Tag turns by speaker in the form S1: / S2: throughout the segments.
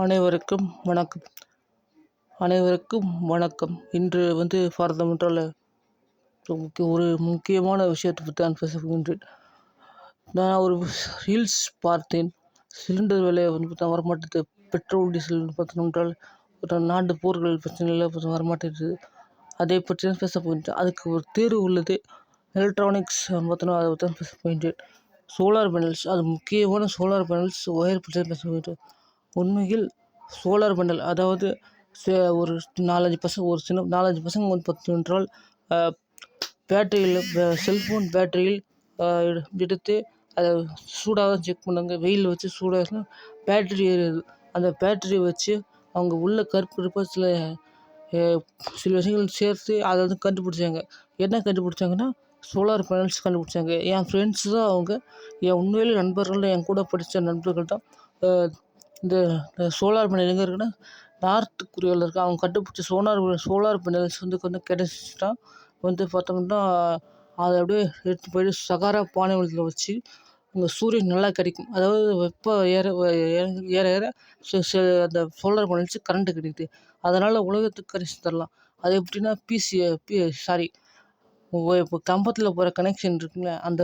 S1: அனைவருக்கும் வணக்கம். அனைவருக்கும் வணக்கம். இன்று பார்தமென்றால் ஒரு முக்கியமான விஷயத்தை பற்றி நான் பேச போகின்றேன். நான் ஒரு ரீல்ஸ் பார்த்தேன். சிலிண்டர் விலை பார்த்தா வரமாட்டேது. பெட்ரோல் டீசல் பார்த்தோம்னால் ஒரு நாட்டு போர்கள் பிரச்சனையில் வரமாட்டேது. அதை பற்றி தான் பேச போகின்றேன். அதுக்கு ஒரு தீர்வு உள்ளது. எலக்ட்ரானிக்ஸ் பார்த்தோன்னா அதை பற்றி தான் பேச போகின்றேன். சோலார் பேனல்ஸ், அது முக்கியமான சோலார் பேனல்ஸ் ஒயர் பற்றி பேச போகின்றேன். உண்மையில் சோலார் பேனல், அதாவது ஒரு 4-5 பசங்க, ஒரு சின்ன 4-5 பசங்க பார்த்தோம் பேட்டரியில், செல்ஃபோன் பேட்டரியில் எடுத்து அதை சூடாக செக் பண்ணாங்க. வெயிலில் வச்சு சூடாக பேட்டரி ஏறுது. அந்த பேட்டரியை வச்சு அவங்க உள்ள கருப்பு சில விஷயங்கள் சேர்த்து அதை கண்டுபிடிச்சாங்க. என்ன கண்டுபிடிச்சாங்கன்னா சோலார் பேனல்ஸ் கண்டுபிடிச்சாங்க. என் ஃப்ரெண்ட்ஸ் தான் அவங்க. என் உண்மையிலே நண்பர்கள், என் கூட படித்த நண்பர்கள் தான். இந்த சோலார் பேனல் எங்கே இருக்குன்னா நார்த் கொரியாவில் இருக்குது. அவங்க கண்டுபிடிச்ச சோலார் பேனல்ஸ் கொஞ்சம் கிடச்சிச்சுன்னா பார்த்தோம்னா அதை அப்படியே எடுத்து போய்ட்டு சகாரா பாலைவனத்தில் வச்சு அங்கே சூரியன் நல்லா கிடைக்கும். அதாவது வெப்பம் ஏற ஏற அந்த சோலார் பேனல்ஸ் கரண்ட்டு கிடைக்குது. அதனால் உலகத்துக்கு கனெக்ஷன் தரலாம். அது எப்படின்னா இப்போ கம்பத்தில் போகிற கனெக்ஷன் இருக்குங்களா, அந்த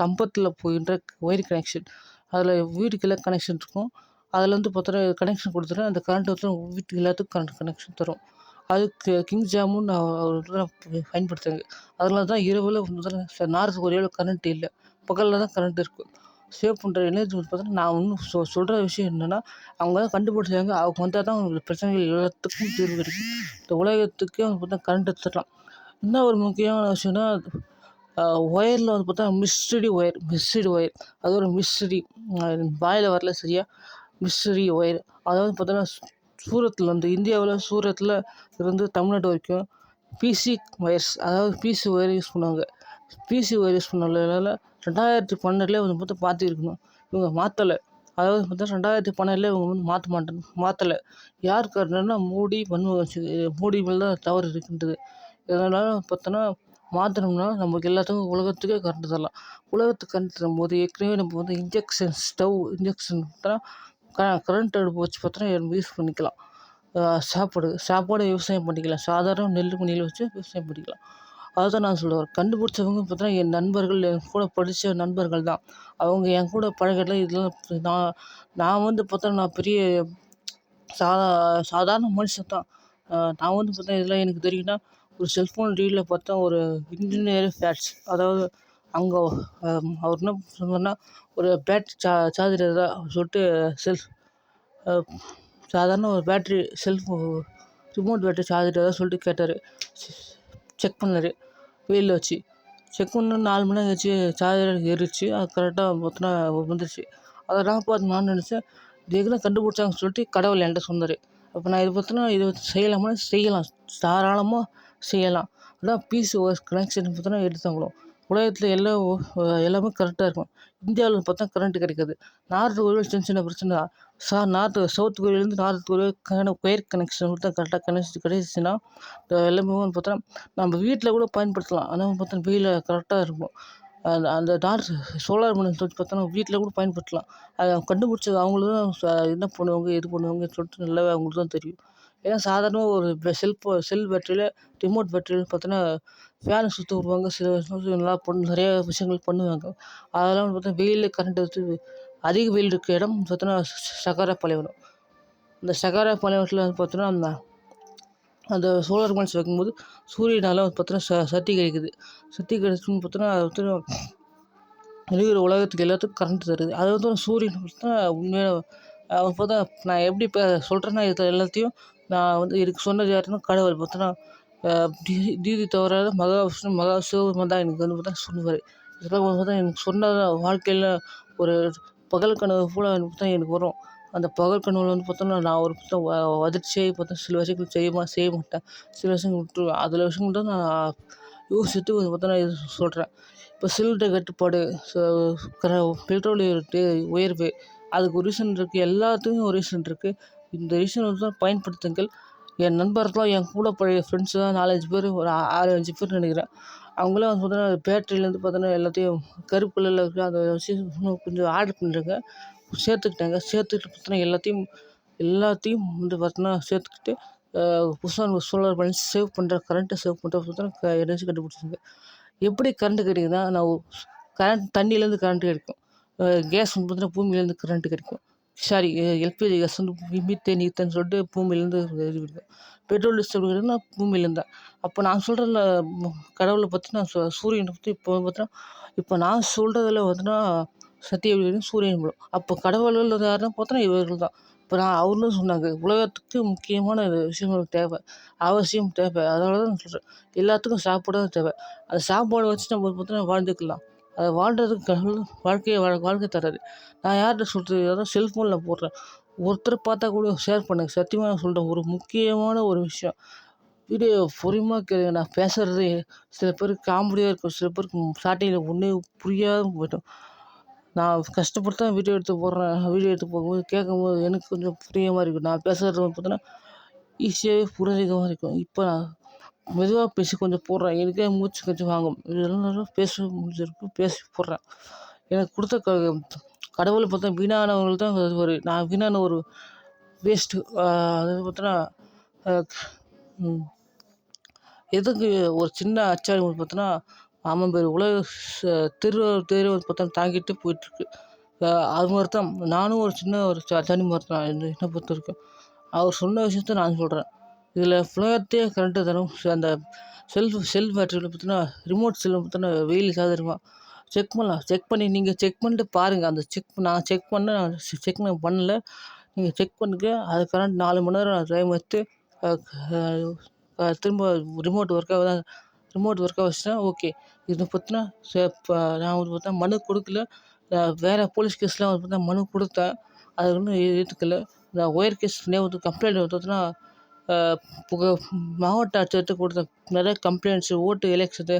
S1: கம்பத்தில் போகின்ற ஒயர் கனெக்ஷன், அதில் வீட்டுக்கெல்லாம் கனெக்ஷன் இருக்கும். அதில் பார்த்தோன்னா கனெக்ஷன் கொடுத்துட்டா அந்த கரண்ட் வீட்டுக்கு எல்லாத்துக்கும் கனெக்ஷன் தரும். அதுக்கு கிங் ஜாமுன்னு அவர் பயன்படுத்துறாங்க. அதனால தான் இரவில் நார்த் கொரியாவில் கரண்ட் இல்லை, பகலில் தான் கரண்ட் இருக்கும். சேவ் பண்ணுற எனர்ஜி பார்த்தோன்னா, நான் இன்னும் சொல்கிற விஷயம் என்னென்னா, அவங்க தான் கண்டுபிடிச்சாங்க. அவங்க வந்தால் தான் பிரச்சனைகள் எல்லாத்துக்கும் தீர்வு கிடைக்கும். இந்த உலகத்துக்கே பார்த்தா கரண்ட் எடுத்துடலாம். என்ன ஒரு முக்கியமான விஷயம்னா, ஒயரில் பார்த்தா மிஸ்டரி ஒயர், அது ஒரு மிஸ்டரி வாயில் வரல சரியா. மிஸ்டரி ஒயர், அதாவது பார்த்தோன்னா சூரத்தில் இந்தியாவில் சூரத்தில் இருந்து தமிழ்நாடு வரைக்கும் பிசி ஒயர்ஸ், அதாவது பிசி ஒயர் யூஸ் பண்ணுவாங்க. பிசி ஒயர் யூஸ் பண்ணதுனால 2012 பார்த்தா மாற்றிருக்கணும். இவங்க மாற்றலை. அதாவது பார்த்தா 2012 இவங்க மாற்றலை. யார் காரணம்னா மோடி மேலே தான் தவறு இருக்கின்றது. இதனால் பார்த்தோன்னா மாற்றணும்னா நமக்கு எல்லாத்துக்கும் உலகத்துக்கே கரண்ட் தரலாம். உலகத்துக்கு கரண்ட் தரும்போது ஏற்கனவே நம்ம இன்ஜெக்ஷன் கரண்ட் அடுப்பு வச்சு பார்த்தோன்னா யூஸ் பண்ணிக்கலாம். சாப்பாடு விவசாயம் பண்ணிக்கலாம். சாதாரண நெல் மணியில் வச்சு விவசாயம் பண்ணிக்கலாம். அதுதான் நான் சொல்ல வரேன். கண்டுபிடிச்சவங்க பார்த்தோன்னா என் நண்பர்கள், என் கூட படித்த நண்பர்கள் தான். அவங்க என் கூட பழகிறதுல இதெல்லாம் நான் பார்த்தா நான் பெரிய சாதாரண மனுஷன் தான். நான் பார்த்தா இதெல்லாம் எனக்கு தெரியும்னா, ஒரு செல்ஃபோன் ரீலில் பார்த்தா ஒரு இன்ஜினியர் ஃபேக்ட்ஸ், அதாவது அங்கே அவர் என்ன சொன்னார்னா, ஒரு பேட்டரி சார்ஜர் தான் சொல்லிட்டு சாதாரண ஒரு பேட்டரி ரிமோட் பேட்டரி சார்ஜர் தான் சொல்லிட்டு கேட்டார். செக் பண்ணார் வெயிலில் வச்சு. செக் பண்ண 4 மணி நேரம் கழிச்சு சார்ஜர் ஏறிச்சு. அது கரெக்டாக பார்த்தோன்னா வந்துருச்சு. அதை நான் நினச்சேன், இது எங்கெல்லாம் கண்டுபிடிச்சாங்கன்னு சொல்லிட்டு கடவுள் என்கிட்ட சொன்னார். அப்போ நான் இது செய்யலாம், தாராளமாக செய்யலாம். அதான் பிசி ஒயர் கனெக்ஷன் பார்த்தோன்னா எடுத்தாங்களும். உலகத்தில் எல்லாமே கரெக்டாக இருக்கும். இந்தியாவில் பார்த்தா கரண்ட் கிடைக்காது. நார்த் கொரியாவில் சின்ன பிரச்சனை தான். சவுத் கொரியாவிலேருந்து நார்த் கொரியாவுக்கான ஒயர் கனெக்ஷன் தான் கரெக்டாக கிடைச்சிச்சுன்னா எல்லாமே பார்த்தா நம்ம வீட்டில் கூட பயன்படுத்தலாம். ஆனால் பார்த்தா வெயிலில் கரெக்டாக இருக்கும். அந்த சோலார் பேனல் பார்த்தோன்னா வீட்டில் கூட பயன்படுத்தலாம். அதை கண்டுபிடிச்சது அவங்களுக்கு தான். என்ன பண்ணுவாங்க, எது பண்ணுவாங்கன்னு சொல்லிட்டு நல்லாவே அவங்களுக்கு தான் தெரியும். ஏன்னா சாதாரணமாக ஒரு செல் பேட்டரியில், ரிமோட் பேட்டரியில் பார்த்தோன்னா ஃபேனை சுற்ற விடுவாங்க. சில நல்லா நிறைய விஷயங்கள் பண்ணுவாங்க. அதெல்லாம் பார்த்தா வெயிலில் கரண்ட் எடுத்து அதிக வெயில் இருக்கிற இடம் பார்த்தோன்னா சகாரா பாலைவனம். அந்த சகாரா பாலைவனத்தில் பார்த்தோன்னா அந்த சோலார் பேனல்ஸ் வைக்கும்போது சூரியனால் பார்த்தோன்னா சக்தி கிடைக்குது. சக்தி கிடைச்சுன்னு பார்த்தோன்னா இருக்கிற உலகத்துக்கு எல்லாத்துக்கும் கரண்ட் தருது. அது சூரியன் பார்த்தா உண்மையாக பார்த்தா நான் எப்படி இப்போ சொல்கிறேன்னா, இது எல்லாத்தையும் நான் இதுக்கு சொன்னது யாருன்னா கடவுள் பார்த்தோன்னா நீதி தவறாத மகாவிஷ்ணு தான் எனக்கு பார்த்தா சொல்லுவார். இதெல்லாம் பார்த்தா எனக்கு சொன்னது வாழ்க்கையில் ஒரு பகல் கனவு போல் பார்த்தா எனக்கு வரும். அந்த பகல் கனவுல பார்த்தோன்னா நான் ஒரு அதிர்ச்சியாகி பார்த்தா சில விஷயங்கள் செய்ய மாட்டேன். சில விஷயங்கள் விட்டுருவேன். அதில் விஷயங்கள் தான் நான் யோசிச்சுட்டு பார்த்தா இது சொல்கிறேன். இப்போ சிலிண்டர் கட்டுப்பாடு, பெட்ரோல் உயர்வு, அதுக்கு ஒரு ரீசன் இருக்குது. எல்லாத்துக்கும் ஒரு ரீசன் இருக்குது. இந்த ரீசன் தான் பயன்படுத்துங்கள். என் நண்பர்கள்லாம், என் கூட பழைய ஃப்ரெண்ட்ஸு தான் 4-5 பேர், ஒரு 6-5 பேர் நினைக்கிறேன். அவங்களாம் பார்த்தோன்னா பேட்டரியிலேருந்து பார்த்தோன்னா எல்லாத்தையும் கருப்பு கலரில் இருக்குது, அதை வச்சு இன்னும் கொஞ்சம் ஆர்டர் பண்ணுறாங்க. சேர்த்துக்கிட்டு பார்த்தோன்னா எல்லாத்தையும் எல்லாத்தையும் வந்து பார்த்தீங்கன்னா சேர்த்துக்கிட்டு புதுசாக சோலார் பேனல்ஸ் சேவ் பண்ணுற கரண்ட்டை சேவ் பண்ணுற பார்த்தீங்கன்னா எனர்ஜி கண்டுபிடிச்சாங்க. எப்படி கரண்ட் கிடைக்குதுன்னா, நான் கரண்ட் தண்ணியிலேருந்து கரண்ட் கிடைக்கும். கேஸ் வந்து பார்த்தீங்கன்னா பூமியிலேருந்து கரண்ட் கிடைக்கும். சாரி, எல்பிஜி கேஸ் வந்து மீத்தேன், ஈத்தேன் சொல்லிட்டு பூமியிலேருந்து இது கிடைக்கும். பெட்ரோல், டீசல் எப்படி கிடைக்குதுன்னா பூமியிலேருந்து தான். அப்போ நான் சொல்கிறேன்ல கடவுளை பற்றி நான் சூரியனை பற்றி இப்போ பார்த்தீங்கன்னா, இப்போ நான் சொல்கிறதுல பார்த்தீங்கன்னா சத்திய வடிவம் சூரியன் மூலம். அப்போ கடவுள்கள் யாருன்னா பார்த்தோன்னா இவர்கள் தான். இப்போ நான் அவர்களும் சொன்னாங்க, உலகத்துக்கு முக்கியமான விஷயங்கள் தேவை, அவசியம் தேவை. அதனால தான் நான் சொல்கிறேன், எல்லாத்துக்கும் சாப்பிட தான் தேவை. அந்த சாப்பாடு வச்சு நம்ம பார்த்தோன்னா வாழ்ந்துக்கலாம். அதை வாழ்றதுக்கு கடவுள் வாழ்க்கை தராரு. நான் யார்கிட்ட சொல்கிறது, அதான் செல்ஃபோனில் போடுறேன். ஒருத்தர் பார்த்தா கூட ஷேர் பண்ணுங்க. சத்தியமாக நான் சொல்கிறேன், ஒரு முக்கியமான ஒரு விஷயம். வீடியோ பொறுமையா கேளுங்க. நான் பேசுறது சில பேருக்கு காமெடியாக இருக்கும், சில பேருக்கு ஸ்டார்டிங்கில் ஒன்றே புரியாத போய்டும். நான் கஷ்டப்பட்டு தான் வீடியோ எடுத்து போடுறேன். வீடியோ எடுத்து போகும்போது கேட்கும்போது எனக்கு கொஞ்சம் புரியுற மாதிரி இருக்கும். நான் பேசுகிறது வந்து பார்த்தீங்கன்னா ஈஸியாகவே புரிஞ்சுக்கிற மாதிரி இருக்கும். இப்போ நான் மெதுவாக பேசி கொஞ்சம் போடுறேன். எனக்கே மூச்சு கொஞ்சம் வாங்கும். இதெல்லாம் பேச முடிஞ்சிருக்கு, பேசி போடுறேன். எனக்கு கொடுத்த கடவுளை பார்த்தா வீணானவர்கள் தான் நான் வீணான ஒரு வேஸ்ட்டு. அதாவது பார்த்தோன்னா எதுக்கு ஒரு சின்ன அச்சாரி பார்த்தோன்னா அவன் பேர் உலக தேர் பார்த்தா தாங்கிட்டு போயிட்டுருக்கு. அது மாதிரி தான் நானும் ஒரு சின்ன ஒரு தனி மாதிரி தான் என்னை பொறுத்த வரைக்கும். அவர் சொன்ன விஷயத்த நான் சொல்கிறேன். இதில் உலகத்தையே கரண்ட்டு தரும். அந்த செல்ஃப் பேட்டரியில் பார்த்தீங்கன்னா ரிமோட் செல்லில் பார்த்தீங்கன்னா வெயில் சாதகமாக செக் பண்ணலாம். செக் பண்ணி நீங்கள் செக் பண்ணிட்டு பாருங்கள். அந்த நான் செக் பண்ணேன், நான் பண்ணல. நீங்கள் செக் பண்ணுங்க. அது கரண்ட் 4 மணி நேரம் டைம் எடுத்து திரும்ப ரிமோட் ஒர்க் ஆகுதா, ரிமோட் ஒர்க் ஆச்சுன்னா ஓகே. இதை பற்றினா நான் வந்து பார்த்தா மனு கொடுக்கல. வேறு போலீஸ் கேஸ்லாம் வந்து பார்த்தா மனு கொடுத்தேன். அது ஒன்றும் ஏற்றுக்கல. நான் ஒயர் கேஸ் வந்து கம்ப்ளைண்ட் பார்த்தோன்னா மாவட்ட ஆட்சியர்கிட்ட கொடுத்தேன். நிறைய கம்ப்ளைண்ட்ஸு, ஓட்டு எலெக்ஷனு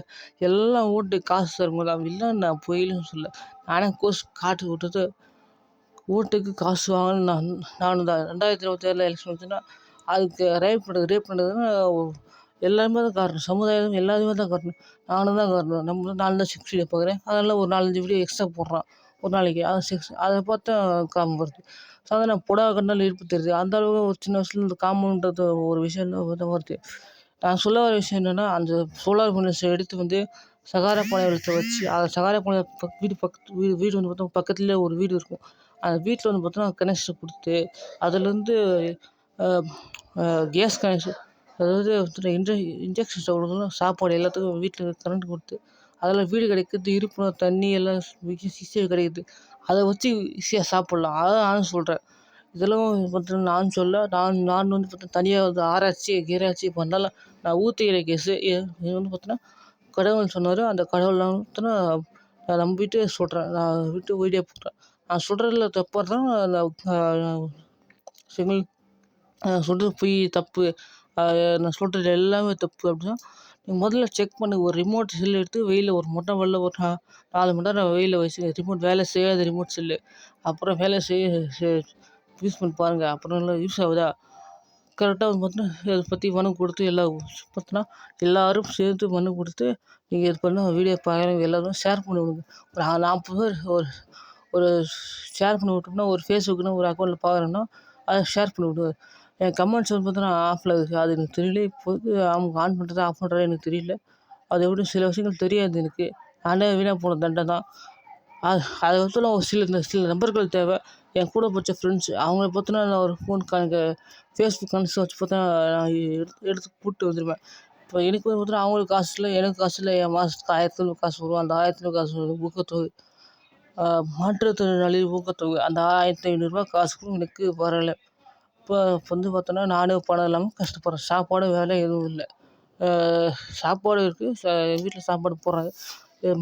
S1: எல்லாம் ஓட்டு காசு தரும்போது இல்லை, நான் பொய்ன்னு சொல்லல. நானே காட்டி விட்டது ஓட்டுக்கு காசு வாங்கணும். நானும் தான் 2027 எலெக்ஷன் வந்துச்சுன்னா அதுக்கு ரேப் பண்ணுறதுன்னா எல்லாருமே தான் காரணம். சமுதாயம் எல்லாருமே தான் காரணம். நானும் தான் காரணம். நம்ம 4 நாள் 6 வீடியோ பார்க்குறேன். அதனால ஒரு 4, 5 வீடியோ எக்ஸ்ட்ரா போடுறான் ஒரு நாளைக்கு. அது அதை பார்த்தா காமம் வருது. சாதாரண புடா கண்டாலும் இருப்பு தெரியுது. அந்த அளவுக்கு ஒரு சின்ன வயசுல இந்த காமன்றது ஒரு விஷயம் வருது. நான் சொல்ல வர விஷயம் என்னென்னா, அந்த சோலார் பேனல்ஸை எடுத்து வந்து சகாரா பாலைவனத்தை வச்சு சகாரா பாலைவனம் வீடு வந்து பார்த்தா பக்கத்துலேயே ஒரு வீடு இருக்கும். அந்த வீட்டில் வந்து பார்த்தோன்னா கனெக்ஷன் கொடுத்து அதுலேருந்து கேஸ் கனெக்ஷன், அதாவது இண்டக்ஷன் ஸ்டவ்வுலாம் சாப்பாடு எல்லாத்துக்கும் வீட்டில் கரண்ட் கொடுத்து அதில் வீடு கிடைக்கிறது, இருப்பிடம், தண்ணி எல்லாம் ஈஸியாக கிடைக்குது. அதை வச்சு ஈஸியாக சாப்பிட்லாம். அதான் நானும் சொல்கிறேன். இதெல்லாம் பார்த்தீங்கன்னா நான் சொல்ல நான் வந்து பார்த்தா தனியாக வந்து ஆராய்ச்சி பண்ணலாம். நான் ஊற்றிக்கிற கேஸு இது வந்து பார்த்தீங்கன்னா கடவுள் சொன்னார். அந்த கடவுள்லாம் பார்த்தோன்னா நான் நம்பிட்டு சொல்கிறேன். நான் வீடியோ போடுறேன். நான் சொல்கிறதுல தப்பாக இருந்தால் நான் சிங்கிள் சொல்கிறது பொய், தப்பு. நான் சொல்கிறது எல்லாமே தப்பு அப்படின்னா நீங்கள் முதல்ல செக் பண்ணுங்கள். ஒரு ரிமோட் செல் எடுத்து வெயிலில் ஒரு மொட்டை வெயில்ல ஒரு 4 மணி நேரம் வெயிலில் வச்சு ரிமோட் வேலை செய்யாத ரிமோட் செல்லு. அப்புறம் வேலை யூஸ் பண்ணி பாருங்கள். அப்புறம் நல்லா யூஸ் ஆகுதா கரெக்டாக வந்து பார்த்தீங்கன்னா இதை பற்றி மனு கொடுத்து எல்லாம் பார்த்தீங்கன்னா எல்லோரும் சேர்த்து மனு கொடுத்து நீங்கள் இது பண்ண வீடியோ பார்க்குறவங்க எல்லோரும் ஷேர் பண்ணி விடுங்க. ஒரு 40 பேர் ஒரு ஷேர் பண்ணி விட்டோம்னா, ஒரு ஃபேஸ்புக்குன்னு ஒரு அக்கௌண்ட்டில் பார்க்குறேன்னா அதை ஷேர் பண்ணி விடுவேன். என் கமெண்ட்ஸ் வந்து பார்த்தோன்னா ஆஃபில் இருக்குது. அது எனக்கு தெரியல. இப்போது அவங்க ஆன் பண்ணுறதா ஆஃப் பண்ணுறதா எனக்கு தெரியல. அது எப்படி சில விஷயங்கள் தெரியாது எனக்கு. நானே வீணாக போன தண்டை தான். அதை வந்து ஒரு சில நபர்கள் தேவை. என் கூட படித்த ஃப்ரெண்ட்ஸு அவங்கள பார்த்தோன்னா நான் ஒரு ஃபேஸ்புக் கனெக்ஷன் வச்சு பார்த்தா நான் எடுத்து கூப்பிட்டு வந்துடுவேன். இப்போ எனக்கு வந்து பார்த்தோன்னா அவங்களுக்கு காசு இல்லை, எனக்கு காசு இல்லை. என் மாதத்துக்கு 1500 காசு வரும். அந்த 1500 காசு ஊக்கத்தொகை, மாற்றுத்திறனாளி ஊக்கத்தொகை, அந்த ரூ. 1500 காசுக்கும் எனக்கு வரலை. இப்போ வந்து பார்த்தோன்னா நானும் பணம் இல்லாமல் கஷ்டப்படுறேன். சாப்பாடு வேலை எதுவும் இல்லை. சாப்பாடு இருக்குது, எங்கள் வீட்டில் சாப்பாடு போடுறாங்க.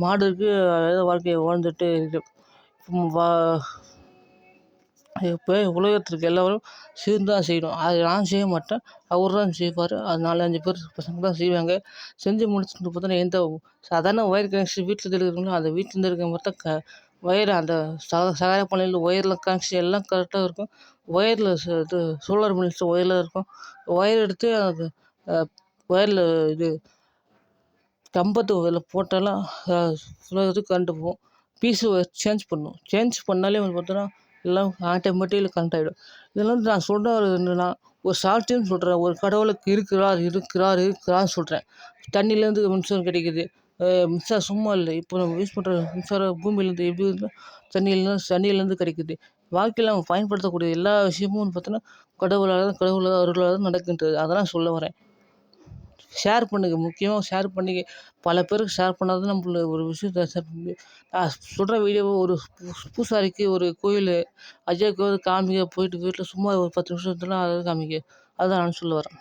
S1: மாடு இருக்குது, ஏதோ வாழ்க்கையை வாழ்ந்துட்டு இருக்குது. இப்போ உலகத்திற்கு எல்லோரும் சேர்ந்து தான் செய்யணும். அது நான் செய்ய மாட்டேன், அவர் தான் செய்வார். அது 4, 5 பேர் பசங்க தான் செய்வாங்க. செஞ்சு முடிச்சுட்டு பார்த்தோன்னா எந்த சாதாரண ஒயர் கனெக்ஷன் வீட்டில் இருக்கிறவங்களும் அந்த வீட்டிலேருந்து இருக்க மாதிரி தான் ஒயர் அந்த சகாரா பானையில் ஒயரில் கனெக்ஷன் எல்லாம் கரெக்டாக இருக்கும். ஒயரில் இது சோலார் பேனல்ஸ் ஒயரில் இருக்கும். ஒயர் எடுத்து அது ஒயரில் இது கம்பத்து இதில் போட்டாலாம் ஃபுல்லாக கரண்ட்டு போகும். பீஸு சேஞ்ச் பண்ணணும். சேஞ்ச் பண்ணாலே வந்து பார்த்தோன்னா எல்லாம் ஆட்டோமேட்டிக்கில் கனெக்ட் ஆகிடும். இதில் வந்து நான் சொல்ற ஒரு என்னன்னா, ஒரு ஷார்ட்ஸ்ன்னு சொல்கிறேன். ஒரு கடவுளுக்கு இருக்கிறாருன்னு சொல்கிறேன். தண்ணியிலேருந்து மின்சாரம் கிடைக்குது. மின்சாரம் சும்மா இல்லை. இப்போ நம்ம யூஸ் பண்ணுற மின்சாரம் பூமியிலேருந்து எப்படி இருந்தால் தண்ணியிலேருந்து கிடைக்குது. வாழ்க்கையில நம்ம பயன்படுத்தக்கூடிய எல்லா விஷயமும் வந்து பார்த்தோன்னா, கடவுளோட அருளால தான் நடக்கின்றது. அதெல்லாம் சொல்ல வரேன். ஷேர் பண்ணுங்க. முக்கியமா ஷேர் பண்ணி பல பேருக்கு ஷேர் பண்ணா தான் நம்மள ஒரு விஷயத்த ஷேர் பண்ண முடியும். நான் சொல்ற வீடியோவ ஒரு பூசாரிக்கு ஒரு கோயிலு அய்யாவுக்கு காமிக்க போயிட்டு வீட்ல சும்மா ஒரு 10 நிமிஷம் இருந்தோன்னா, அத காமிங்க. அதுதான் நான் சொல்ல வரேன்.